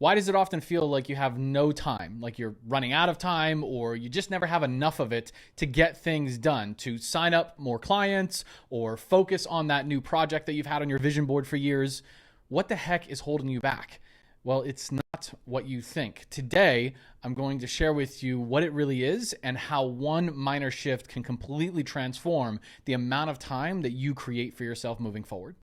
Why does it often feel like you have no time, like you're running out of time, or you just never have enough of it to get things done, to sign up more clients or focus on that new project that you've had on your vision board for years? What the heck is holding you back? Well, it's not what you think. Today, I'm going to share with you what it really is and how one minor shift can completely transform the amount of time that you create for yourself moving forward.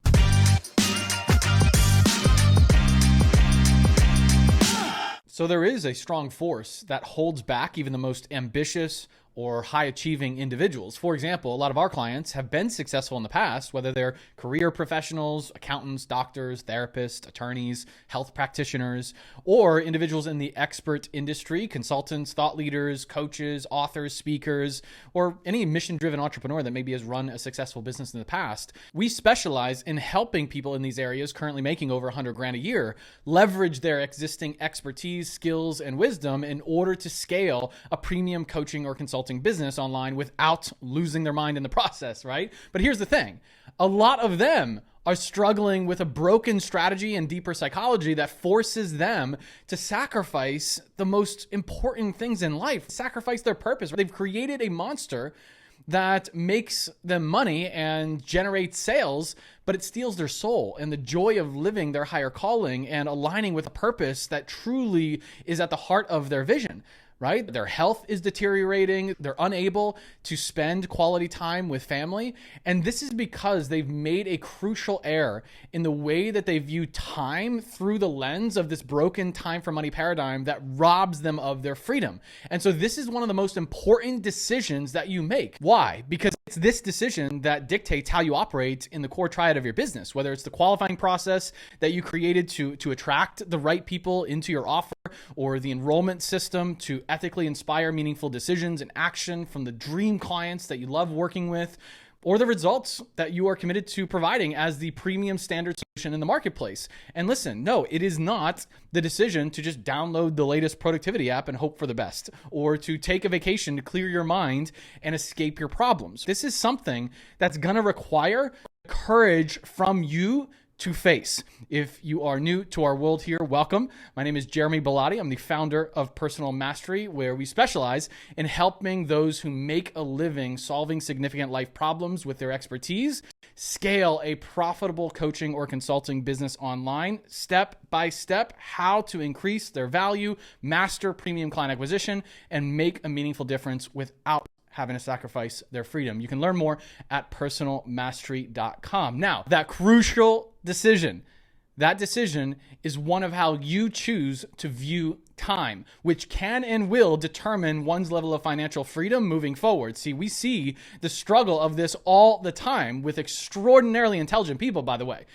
So there is a strong force that holds back even the most ambitious or high-achieving individuals. For example, a lot of our clients have been successful in the past, whether they're career professionals, accountants, doctors, therapists, attorneys, health practitioners, or individuals in the expert industry, consultants, thought leaders, coaches, authors, speakers, or any mission-driven entrepreneur that maybe has run a successful business in the past. We specialize in helping people in these areas currently making over $100,000 a year leverage their existing expertise, skills, and wisdom in order to scale a premium coaching or consulting business online without losing their mind in the process, right? But here's the thing. A lot of them are struggling with a broken strategy and deeper psychology that forces them to sacrifice the most important things in life, sacrifice their purpose. They've created a monster that makes them money and generates sales, but it steals their soul and the joy of living their higher calling and aligning with a purpose that truly is at the heart of their vision. Right? Their health is deteriorating. They're unable to spend quality time with family. And this is because they've made a crucial error in the way that they view time through the lens of this broken time for money paradigm that robs them of their freedom. And so this is one of the most important decisions that you make. Why? Because it's this decision that dictates how you operate in the core triad of your business, whether it's the qualifying process that you created to attract the right people into your offer, or the enrollment system to ethically inspire meaningful decisions and action from the dream clients that you love working with, or the results that you are committed to providing as the premium standard solution in the marketplace. And listen, no, it is not the decision to just download the latest productivity app and hope for the best, or to take a vacation to clear your mind and escape your problems. This is something that's going to require courage from you to face. If you are new to our world here, welcome. My name is Jeremy Bellotti. I'm the founder of Personal Mastery, where we specialize in helping those who make a living solving significant life problems with their expertise scale a profitable coaching or consulting business online, step by step, how to increase their value, master premium client acquisition, and make a meaningful difference without having to sacrifice their freedom. You can learn more at personalmastery.com. Now, that crucial decision, that decision is one of how you choose to view time, which can and will determine one's level of financial freedom moving forward. See, we see the struggle of this all the time with extraordinarily intelligent people, by the way.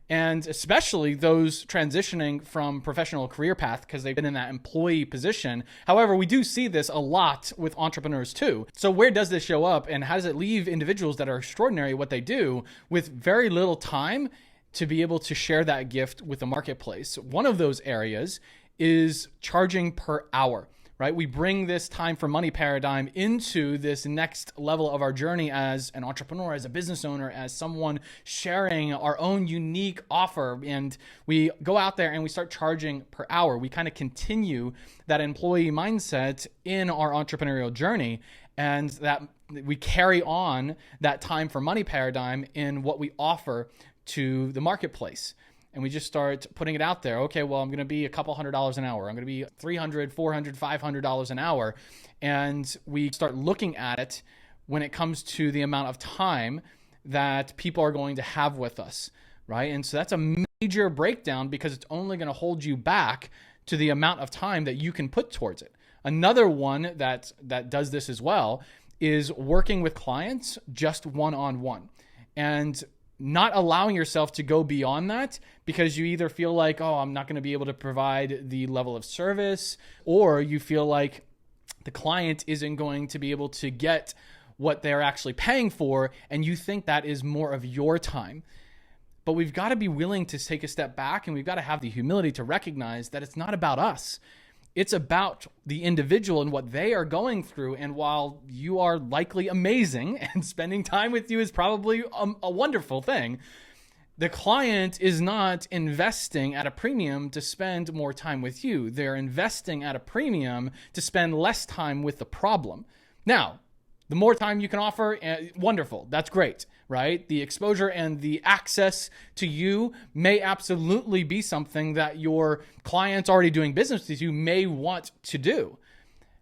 And especially those transitioning from professional career path because they've been in that employee position. However, we do see this a lot with entrepreneurs too. So where does this show up, and how does it leave individuals that are extraordinary at what they do with very little time to be able to share that gift with the marketplace? One of those areas is charging per hour. Right? We bring this time for money paradigm into this next level of our journey as an entrepreneur, as a business owner, as someone sharing our own unique offer. And we go out there and we start charging per hour. We kind of continue that employee mindset in our entrepreneurial journey, and that we carry on that time for money paradigm in what we offer to the marketplace. And we just start putting it out there. Okay, well, I'm going to be a couple $100s an hour. I'm going to be $300, $400, $500 an hour. And we start looking at it when it comes to the amount of time that people are going to have with us, right? And so that's a major breakdown because it's only going to hold you back to the amount of time that you can put towards it. Another one that does this as well is working with clients just one-on-one. And not allowing yourself to go beyond that because you either feel like, oh, I'm not going to be able to provide the level of service, or you feel like the client isn't going to be able to get what they're actually paying for, and you think that is more of your time. But we've got to be willing to take a step back, and we've got to have the humility to recognize that it's not about us. It's about the individual and what they are going through. And while you are likely amazing and spending time with you is probably a wonderful thing, The client is not investing at a premium to spend more time with you. They're investing at a premium to spend less time with the problem. Now, the more time you can offer, wonderful. That's great, right? The exposure and the access to you may absolutely be something that your clients already doing business with you may want to do.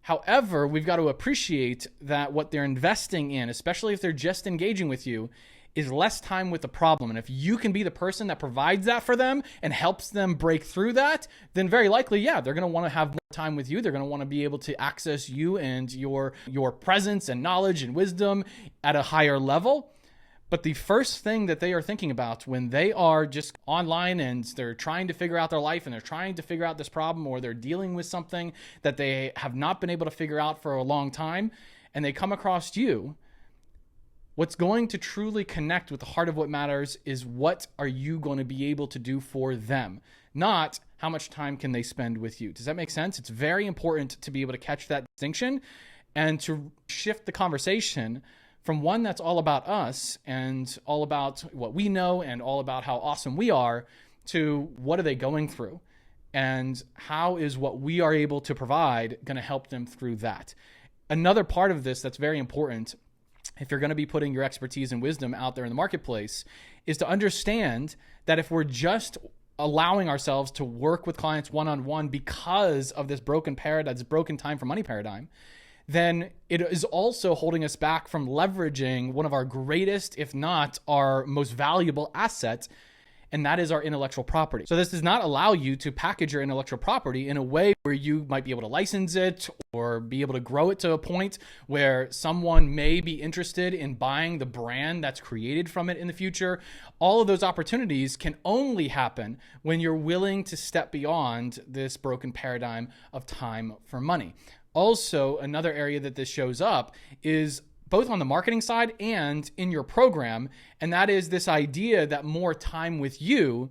However, we've got to appreciate that what they're investing in, especially if they're just engaging with you, is less time with the problem. And if you can be the person that provides that for them and helps them break through that, then very likely, yeah, they're going to want to have more time with you. They're going to want to be able to access you and your presence and knowledge and wisdom at a higher level. But the first thing that they are thinking about when they are just online and they're trying to figure out their life and they're trying to figure out this problem, or they're dealing with something that they have not been able to figure out for a long time, and they come across you, what's going to truly connect with the heart of what matters is what are you going to be able to do for them, not how much time can they spend with you. Does that make sense? It's very important to be able to catch that distinction and to shift the conversation from one that's all about us and all about what we know and all about how awesome we are to what are they going through and how is what we are able to provide going to help them through that. Another part of this that's very important, if you're going to be putting your expertise and wisdom out there in the marketplace, is to understand that if we're just allowing ourselves to work with clients one-on-one because of this broken paradigm, this broken time for money paradigm, then it is also holding us back from leveraging one of our greatest, if not our most valuable assets, and that is our intellectual property. So this does not allow you to package your intellectual property in a way where you might be able to license it or be able to grow it to a point where someone may be interested in buying the brand that's created from it in the future. All of those opportunities can only happen when you're willing to step beyond this broken paradigm of time for money. Also, another area that this shows up is both on the marketing side and in your program, and that is this idea that more time with you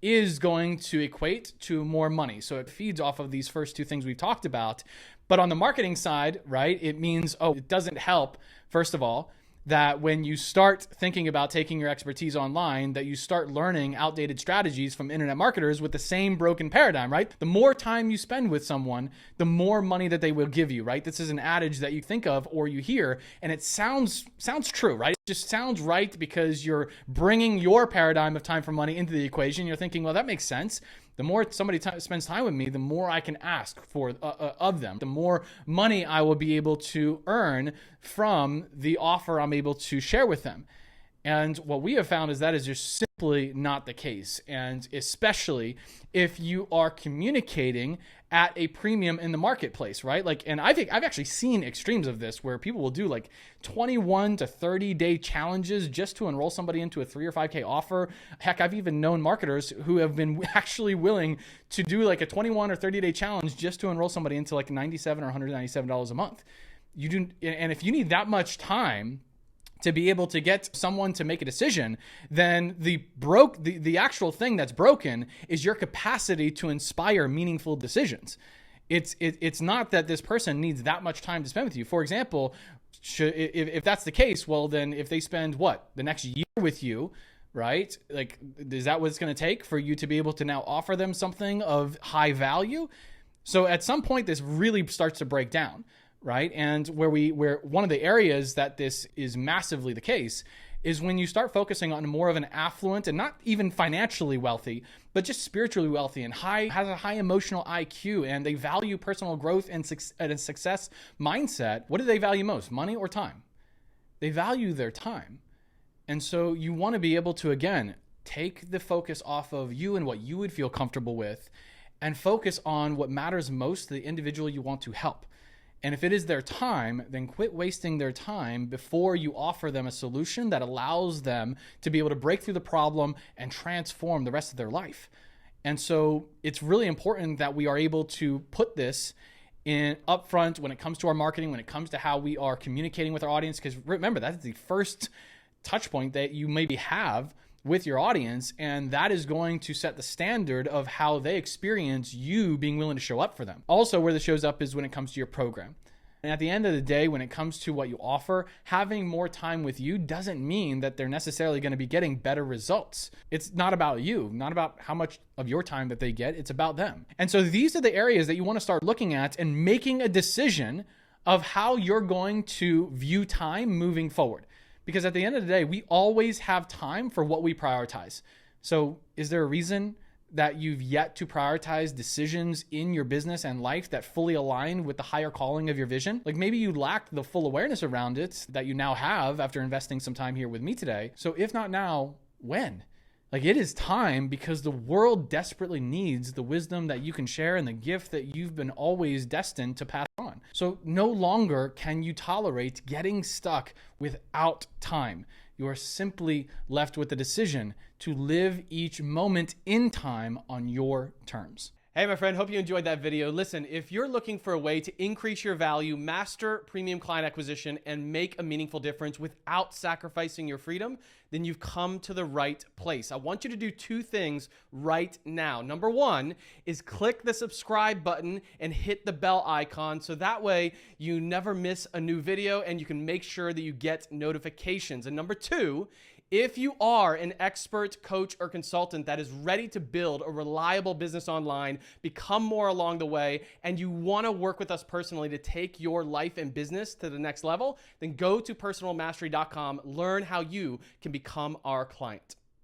is going to equate to more money. So it feeds off of these first two things we've talked about. But on the marketing side, right, it means, it doesn't help, first of all, that when you start thinking about taking your expertise online, that you start learning outdated strategies from internet marketers with the same broken paradigm, right? The more time you spend with someone, the more money that they will give you, right? This is an adage that you think of or you hear, and it sounds true, right? It just sounds right because you're bringing your paradigm of time for money into the equation. You're thinking, well, that makes sense. The more somebody spends time with me, the more I can ask for of them. The more money I will be able to earn from the offer I'm able to share with them. And what we have found is that is just simply not the case. And especially if you are communicating at a premium in the marketplace, right? Like, and I've actually seen extremes of this where people will do like 21 to 30 day challenges just to enroll somebody into a 3 or 5K offer. Heck, I've even known marketers who have been actually willing to do like a 21 or 30 day challenge just to enroll somebody into like $97 or $197 a month. And if you need that much time to be able to get someone to make a decision, then the actual thing that's broken is your capacity to inspire meaningful decisions. It's not that this person needs that much time to spend with you. For example, if that's the case, well, then if they spend the next year with you, right? Like, is that what it's going to take for you to be able to now offer them something of high value? So at some point, this really starts to break down. Right. And where one of the areas that this is massively the case is when you start focusing on more of an affluent and not even financially wealthy, but just spiritually wealthy and has a high emotional IQ, and they value personal growth and a success mindset. What do they value most, money or time? They value their time. And so you want to be able to, again, take the focus off of you and what you would feel comfortable with and focus on what matters most to the individual you want to help. And if it is their time, then quit wasting their time before you offer them a solution that allows them to be able to break through the problem and transform the rest of their life. And so it's really important that we are able to put this in upfront when it comes to our marketing, when it comes to how we are communicating with our audience, because remember, that's the first touch point that you maybe have with your audience, and that is going to set the standard of how they experience you being willing to show up for them. Also, where this shows up is when it comes to your program. And at the end of the day, when it comes to what you offer, having more time with you doesn't mean that they're necessarily going to be getting better results. It's not about you, not about how much of your time that they get. It's about them. And so these are the areas that you want to start looking at and making a decision of how you're going to view time moving forward. Because at the end of the day, we always have time for what we prioritize. So is there a reason that you've yet to prioritize decisions in your business and life that fully align with the higher calling of your vision? Like maybe you lacked the full awareness around it that you now have after investing some time here with me today. So if not now, when? Like it is time, because the world desperately needs the wisdom that you can share and the gift that you've been always destined to pass on. So no longer can you tolerate getting stuck without time. You are simply left with the decision to live each moment in time on your terms. Hey, my friend, hope you enjoyed that video. Listen, if you're looking for a way to increase your value, master premium client acquisition, and make a meaningful difference without sacrificing your freedom, then you've come to the right place. I want you to do two things right now. Number one is click the subscribe button and hit the bell icon so that way you never miss a new video and you can make sure that you get notifications. And number two, if you are an expert, coach, or consultant that is ready to build a reliable business online, become more along the way, and you want to work with us personally to take your life and business to the next level, then go to personalmastery.com, learn how you can become our client.